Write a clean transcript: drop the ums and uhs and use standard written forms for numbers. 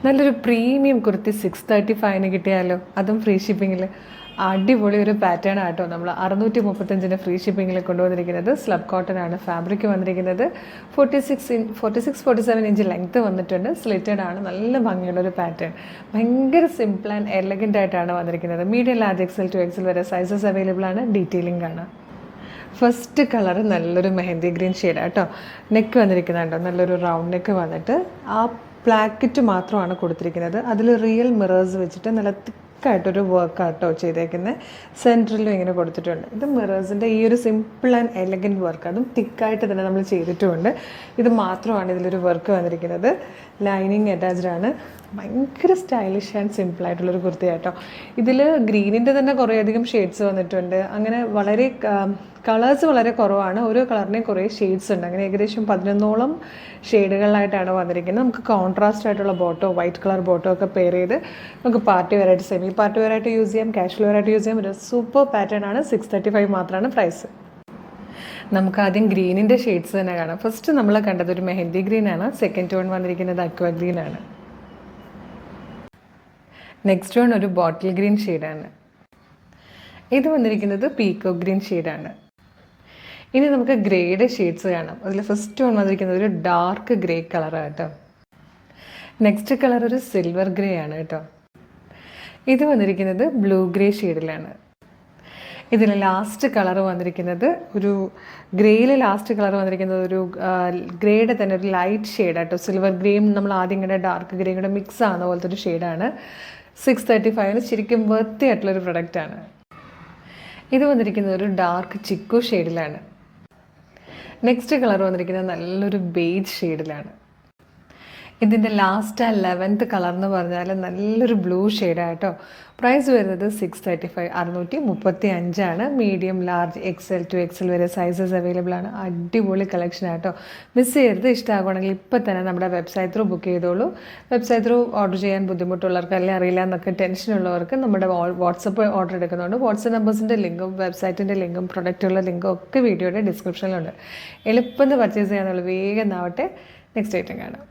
നല്ലൊരു പ്രീമിയം കുർത്തി 635 കിട്ടിയാലോ, അതും ഫ്രീ ഷിപ്പിങ്ങിൽ. അടിപൊളി ഒരു പാറ്റേൺ ആട്ടോ നമ്മൾ 635 ഫ്രീ ഷിപ്പിങ്ങിൽ കൊണ്ടുവന്നിരിക്കുന്നത്. സ്ലബ് കോട്ടൺ ആണ് ഫാബ്രിക് വന്നിരിക്കുന്നത്. 47 ഇഞ്ച് ലെങ്ത്ത് വന്നിട്ടുണ്ട്. സ്ലിറ്റഡ് ആണ്, നല്ല ഭംഗിയുള്ള ഒരു പാറ്റേൺ. ഭയങ്കര സിമ്പിൾ ആൻഡ് എലഗൻ്റ് ആയിട്ടാണ് വന്നിരിക്കുന്നത്. Medium large XL to XL വരെ സൈസസ് അവൈലബിൾ ആണ്. ഡീറ്റെയിലിംഗ് ആണ്. ഫസ്റ്റ് കളർ നല്ലൊരു മെഹന്തി ഗ്രീൻ ഷെയ്ഡാണ് കേട്ടോ. നെക്ക് വന്നിരിക്കുന്നുണ്ടോ, നല്ലൊരു റൗണ്ട് നെക്ക് വന്നിട്ട് ആ പ്ലാക്കറ്റ് മാത്രമാണ് കൊടുത്തിരിക്കുന്നത്. അതിൽ റിയൽ മിറേഴ്സ് വെച്ചിട്ട് നല്ല തിക്കായിട്ടൊരു വർക്കാട്ടോ ചെയ്തേക്കുന്നത്. സെൻറ്ററിലും ഇങ്ങനെ കൊടുത്തിട്ടുണ്ട്. ഇത് മിറേഴ്സിൻ്റെ ഈ ഒരു സിമ്പിൾ ആൻഡ് എലഗൻറ്റ് വർക്ക്, അതും തിക്കായിട്ട് തന്നെ നമ്മൾ ചെയ്തിട്ടുമുണ്ട്. ഇത് മാത്രമാണ് ഇതിലൊരു വർക്ക് വന്നിരിക്കുന്നത്. ലൈനിങ് അറ്റാച്ച്ഡ് ആണ്. ഭയങ്കര സ്റ്റൈലിഷ് ആൻഡ് സിമ്പിളായിട്ടുള്ളൊരു കുർത്തി കേട്ടോ. ഇതിൽ ഗ്രീനിൻ്റെ തന്നെ കുറേയധികം ഷെയ്ഡ്സ് വന്നിട്ടുണ്ട്. അങ്ങനെ വളരെ കളേഴ്സ് വളരെ കുറവാണ്. ഓരോ കളറിനെയും കുറേ ഷെയ്ഡ്സ് ഉണ്ട്. അങ്ങനെ ഏകദേശം 11ഓളം ഷെയ്ഡുകളിലായിട്ടാണ് വന്നിരിക്കുന്നത്. നമുക്ക് കോൺട്രാസ്റ്റ് ആയിട്ടുള്ള ബോട്ടോ, വൈറ്റ് കളർ ബോട്ടോ ഒക്കെ പെയർ ചെയ്ത് നമുക്ക് പാർട്ടി വെയറായിട്ട്, സെമി പാർട്ടി വെയറായിട്ട് യൂസ് ചെയ്യാം, കാഷ്വൽ വെയറായിട്ട് യൂസ് ചെയ്യാം. ഒരു സൂപ്പർ പാറ്റേൺ ആണ്. 635 മാത്രമാണ് പ്രൈസ്. നമുക്ക് ആദ്യം ഗ്രീനിൻ്റെ ഷെയ്ഡ്സ് തന്നെ കാണാം. ഫസ്റ്റ് നമ്മൾ കണ്ടത് ഒരു മെഹന്തി ഗ്രീൻ ആണ്. സെക്കൻഡ് ടോൺ വന്നിരിക്കുന്നത് അക്വ ഗ്രീൻ ആണ്. നെക്സ്റ്റ് ടോൺ ഒരു ബോട്ടിൽ ഗ്രീൻ ഷെയ്ഡാണ്. ഇത് വന്നിരിക്കുന്നത് പീക്കോ ഗ്രീൻ ഷെയ്ഡാണ്. ഇനി നമുക്ക് ഗ്രേയുടെ ഷെയ്ഡ്സ് കാണാം. അതിൽ ഫസ്റ്റ് ടോൺ വന്നിരിക്കുന്നത് ഒരു ഡാർക്ക് ഗ്രേ കളറാണ് കേട്ടോ. നെക്സ്റ്റ് കളർ ഒരു സിൽവർ ഗ്രേ ആണ് കേട്ടോ. ഇത് വന്നിരിക്കുന്നത് ബ്ലൂ ഗ്രേ ഷെയ്ഡിലാണ്. ഇതിൽ ലാസ്റ്റ് കളർ വന്നിരിക്കുന്നത് ഒരു ഗ്രേയിൽ ലാസ്റ്റ് കളർ വന്നിരിക്കുന്നത് ഒരു ഗ്രേയുടെ തന്നെ ഒരു ലൈറ്റ് ഷെയ്ഡാട്ടോ. സിൽവർ ഗ്രേയും നമ്മൾ ആദ്യം ഇങ്ങനെ ഡാർക്ക് ഗ്രേയും കൂടെ മിക്സ് ആകുന്ന പോലത്തെ ഒരു ഷെയ്ഡാണ്. 635 ശരിക്കും വർത്തി ആയിട്ടുള്ളൊരു പ്രൊഡക്റ്റാണ്. ഇത് വന്നിരിക്കുന്നത് ഒരു ഡാർക്ക് ചിക്കു ഷെയ്ഡിലാണ്. നെക്സ്റ്റ് കളർ വന്നിരിക്കുന്നത് നല്ലൊരു ബേജ് ഷെയ്ഡിലാണ്. ഇതിൻ്റെ ലാസ്റ്റ് 11th കളർ എന്ന് പറഞ്ഞാൽ നല്ലൊരു ബ്ലൂ ഷെയ്ഡായിട്ടോ. പ്രൈസ് വരുന്നത് 635, 635. Medium large XL to XL വരെ സൈസസ് അവൈലബിൾ ആണ്. അടിപൊളി കളക്ഷൻ ആയിട്ടോ. മിസ് ചെയ്യരുത്. ഇഷ്ടമാകുകയാണെങ്കിൽ ഇപ്പം തന്നെ നമ്മുടെ വെബ്സൈറ്റ് ത്രൂ ബുക്ക് ചെയ്തോളൂ. വെബ്സൈറ്റ് ത്രൂ ഓർഡർ ചെയ്യാൻ ബുദ്ധിമുട്ടുള്ളവർക്ക്, അല്ലെങ്കിൽ അറിയില്ല എന്നൊക്കെ ടെൻഷനുള്ളവർക്ക് നമ്മുടെ വാട്സപ്പ് ഓർഡർ എടുക്കുന്നുണ്ട്. വാട്സപ്പ് നമ്പേഴ്സിൻ്റെ ലിങ്കും വെബ്സൈറ്റിൻ്റെ ലിങ്കും പ്രൊഡക്റ്റുള്ള ലിങ്കും ഒക്കെ വീഡിയോയുടെ ഡിസ്ക്രിപ്ഷനിലുണ്ട്. എളുപ്പം പർച്ചേസ് ചെയ്യാനുള്ള വേഗം ആവട്ടെ. നെക്സ്റ്റ് ഐറ്റം കാണാം.